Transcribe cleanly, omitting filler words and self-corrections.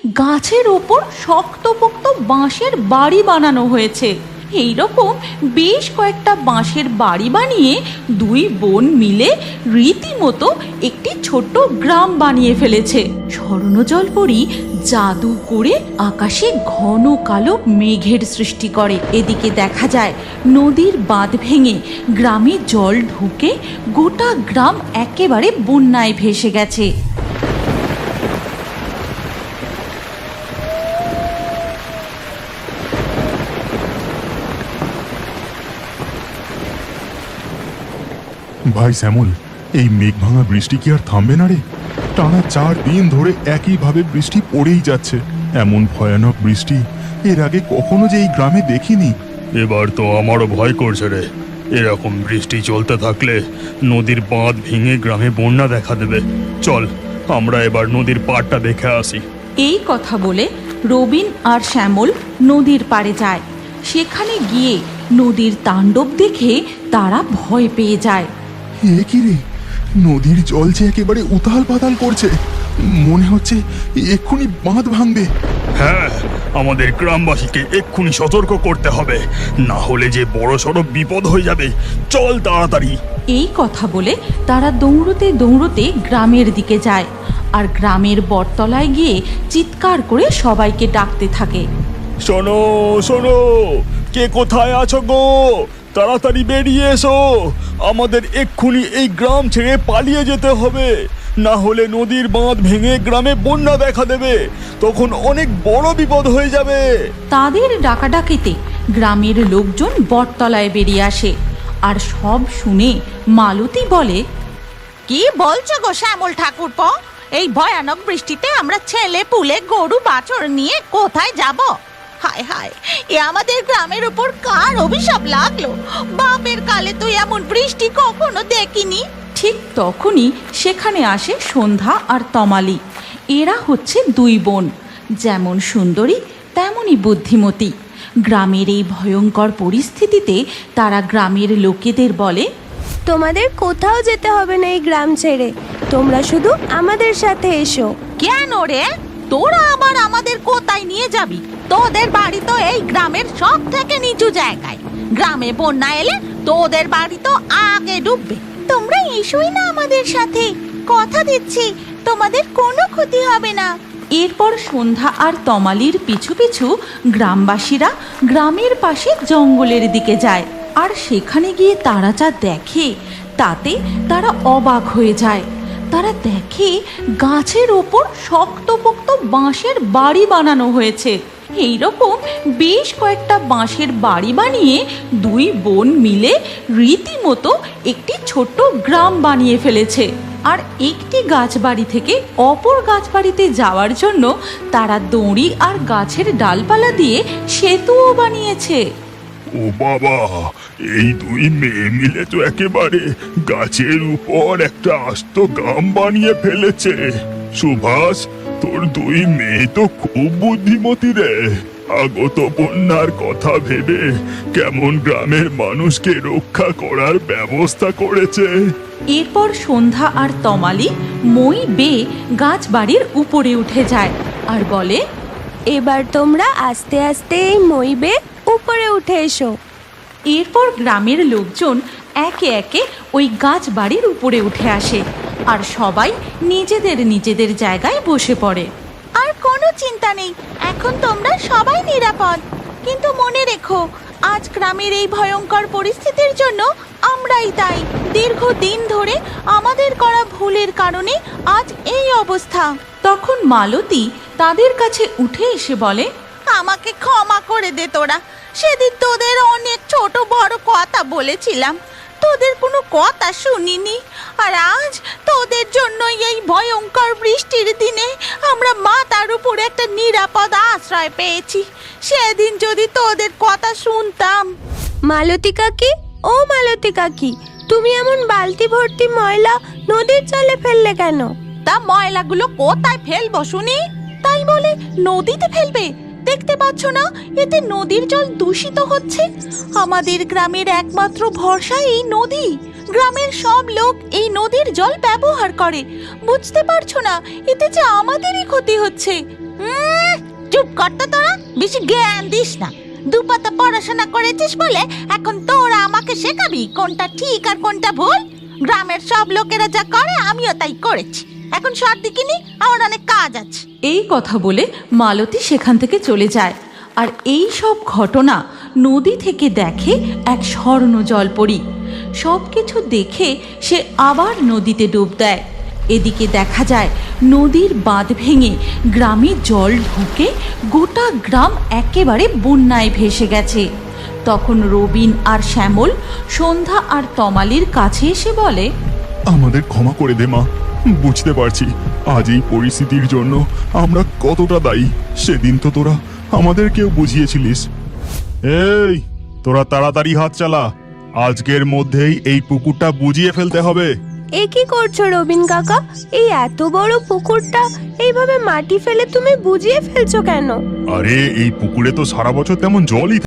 গাছের ওপর শক্তপোক্ত বাঁশের বাড়ি বানানো হয়েছে। এইরকম বেশ কয়েকটা বাঁশের বাড়ি বানিয়ে দুই বোন মিলে রীতিমতো একটি ছোট্ট গ্রাম বানিয়ে ফেলেছে। স্বর্ণজলপরী জাদু করে আকাশে ঘন কালো মেঘের সৃষ্টি করে। এদিকে দেখা যায় নদীর বাঁধ ভেঙে গ্রামে জল ঢুকে গোটা গ্রাম একেবারে বন্যায় ভেসে গেছে। ভাই শ্যামল, এই মেঘ ভাঙা বৃষ্টি কি আর থামবে না রে? টানা 4 দিন ধরে একইভাবে বৃষ্টি পড়েই যাচ্ছে। এমন ভয়ানক বৃষ্টি এর আগে কখনো যে এই গ্রামে দেখিনি। এবার তো আমারও ভয় করছে রে। এরকম বৃষ্টি চলতে থাকলে নদীর বাঁধ ভেঙে গ্রামে বন্যা দেখা দেবে। চল আমরা এবার নদীর পাড়টা দেখে আসি। এই কথা বলে রবিন আর শ্যামল নদীর পাড়ে যায়। সেখানে গিয়ে নদীর তাণ্ডব দেখে তারা ভয় পেয়ে যায়। এ কি রে, নদীর জল যে একেবারে উতাল পাতাল করছে। মনে হচ্ছে এক্ষুনি বাঁধ ভাঙবে। হ্যাঁ, আমাদের গ্রামবাসীকে এক্ষুনি সতর্ক করতে হবে, না হলে যে বড় সড় বিপদ হয়ে যাবে। চল তাড়াতাড়ি। এই কথা বলে তারা দৌড়তে দৌড়তে গ্রামের দিকে যায় আর গ্রামের বটতলায় গিয়ে চিৎকার করে সবাইকে ডাকতে থাকে। শোনো শোনো, কে কোথায় আছো গো? তাড়াতাড়ি বেরিয়ে এসো। আমাদের এক্ষুনি এই গ্রাম ছেড়ে পালিয়ে যেতে হবে, না হলে নদীর বাঁধ ভেঙে গ্রামে বন্যা দেখা দেবে। তখন অনেক বড় বিপদ হয়ে যাবে। তাদের ডাকাডাকিতে গ্রামের লোকজন বটতলায় বেরিয়ে আসে আর সব শুনে মালতী বলে, কি বলছো গো শ্যামল ঠাকুরপো? এই ভয়ানক বৃষ্টিতে আমরা ছেলে পুলে গরু বাছুর নিয়ে কোথায় যাব? হায় হায়, এ আমাদের গ্রামের উপর কার অভিশাপ লাগলো? বাপের কালে তো এমন বৃষ্টি কখনো দেখিনি। ঠিক তখনই সেখানে আসে সন্ধ্যা আর তমালি। এরা হচ্ছে দুই বোন, যেমন সুন্দরী তেমনই বুদ্ধিমতী। গ্রামের এই ভয়ঙ্কর পরিস্থিতিতে তারা গ্রামের লোকেদের বলে, তোমাদের কোথাও যেতে হবে না এই গ্রাম ছেড়ে, তোমরা শুধু আমাদের সাথে এসো। কেন রে, তোরা আবার আমাদের কোথায় নিয়ে যাবি? তোদের বাড়ি তো এই গ্রামের সব থেকে নিচু জায়গায়। গ্রামে বন্যা এলে তোদের বাড়ি তো আগে ডুববে। তোমরা এসোই না আমাদের সাথে, কথা দিচ্ছি তোমাদের কোনো ক্ষতি হবে না। এরপর সন্ধ্যা আর তমালির পিছু পিছু গ্রামবাসীরা গ্রামের পাশে জঙ্গলের দিকে যায়। আর সেখানে গিয়ে তারা যা দেখে তাতে তারা অবাক হয়ে যায়। তারা দেখে গাছের ওপর শক্তপোক্ত বাঁশের বাড়ি বানানো হয়েছে। এইরকম বেশ কয়েকটা বাঁশের বাড়ি বানিয়ে দুই বোন মিলে রীতিমতো একটি ছোট্ট গ্রাম বানিয়ে ফেলেছে। আর একটি গাছবাড়ি থেকে অপর গাছবাড়িতে যাওয়ার জন্য তারা দড়ি আর গাছের ডালপালা দিয়ে সেতুও বানিয়েছে। ও বাবা, এই দুই মেয়ে মিলে তো একেবারে গাছের উপর একটা আস্ত গ্রাম বানিয়ে ফেলেছে। সুভাষ, তোর দুই মেয়ে তো খুব বুদ্ধিমতী রে। আগত বন্যার কথা ভেবে কেমন গ্রামের মানুষকে রক্ষা করার ব্যবস্থা করেছে। এরপর সন্ধ্যা আর তমালি মই বেয়ে গাছবাড়ির উপরে উঠে যায় আর বলে, এবার তোমরা আস্তে আস্তে এই মই বেয়ে উপরে উঠে এসো। এরপর গ্রামের লোকজন একে একে ওই গাছ বাড়ির উপরে উঠে আসে আর সবাই নিজেদের নিজেদের জায়গায় বসে পড়ে। আর কোনো চিন্তা নেই, এখন তোমরা সবাই নিরাপদ। কিন্তু মনে রেখো, আজ গ্রামের এই ভয়ঙ্কর পরিস্থিতির জন্য আমরাই দায়ী। দীর্ঘদিন ধরে আমাদের করা ভুলের কারণে আজ এই অবস্থা। তখন মালতী তাদের কাছে উঠে এসে বলে, আমাকে ক্ষমা করে দে তোরা। সেদিন তোদের অনেক ছোট বড় কথা বলেছিলাম, তোদের কোনো কথা শুনিনি। আর আজ তোদের জন্য এই ভয়ঙ্কর বৃষ্টির দিনে আমরা মাথার উপর একটা নিরাপদ আশ্রয় পেয়েছি। সেদিন যদি তোদের কথা শুনতাম। মালতী কাকি, ও মালতী কাকি, তুমি এমন বালতি ভর্তি ময়লা নদীর জলে ফেললে কেন? তা ময়লাগুলো কোথায় ফেলবো শুনি? তাই বলে নদীতে ফেলবে? দেখতে পাচ্ছ না এতে নদীর জল দূষিত হচ্ছে। আমাদের গ্রামের একমাত্র ভরসা এই নদী। গ্রামের সব লোক এই নদীর জল ব্যবহার করে। বুঝতে পারছো না এতে যে আমাদেরই ক্ষতি হচ্ছে? চুপ কর তো তোরা, বেশি জ্ঞান দিস না। দুপাতা পড়াশোনা করেছিস বলে এখন তোরা আমাকে শেখাবি কোনটা ঠিক আর কোনটা ভুল? গ্রামের সব লোকেরা যা করে আমিও তাই করেছি। এখন সর দিকিনি, আমার অনেক কাজ আছে। এই কথা বলে মালতী সেখান থেকে চলে যায়। আর এই সব ঘটনা নদী থেকে দেখে এক স্বর্ণ জলপরী। সব কিছু দেখে সে আবার নদীতে ডুব দেয়। এদিকে দেখা যায় নদীর বাঁধ ভেঙে গ্রামে জল ঢুকে গোটা গ্রাম একেবারে বন্যায় ভেসে গেছে। তখন রবিন আর শ্যামল সন্ধ্যা আর তমালির কাছে এসে বলে, আমাদের ক্ষমা করে দে মা, বুঝতে পারছি আজ এই পরিস্থিতির জন্য আমরা কতটা দায়ী। সেদিন তো তোরা আমাদেরকেও বুঝিয়েছিলিস। এই, তোরা তাড়াতাড়ি হাত চালা, আজকের মধ্যেই এই পুকুরটা বুঝিয়ে ফেলতে হবে। এ কি করছো রবিন কাকা? এই এত বড় পুকুরটা এইভাবে মাটি ফেলে তুমি বুঝিয়ে ফেলছো কেন? আরে এই পুকুরে তো সারা বছর তেমন জলই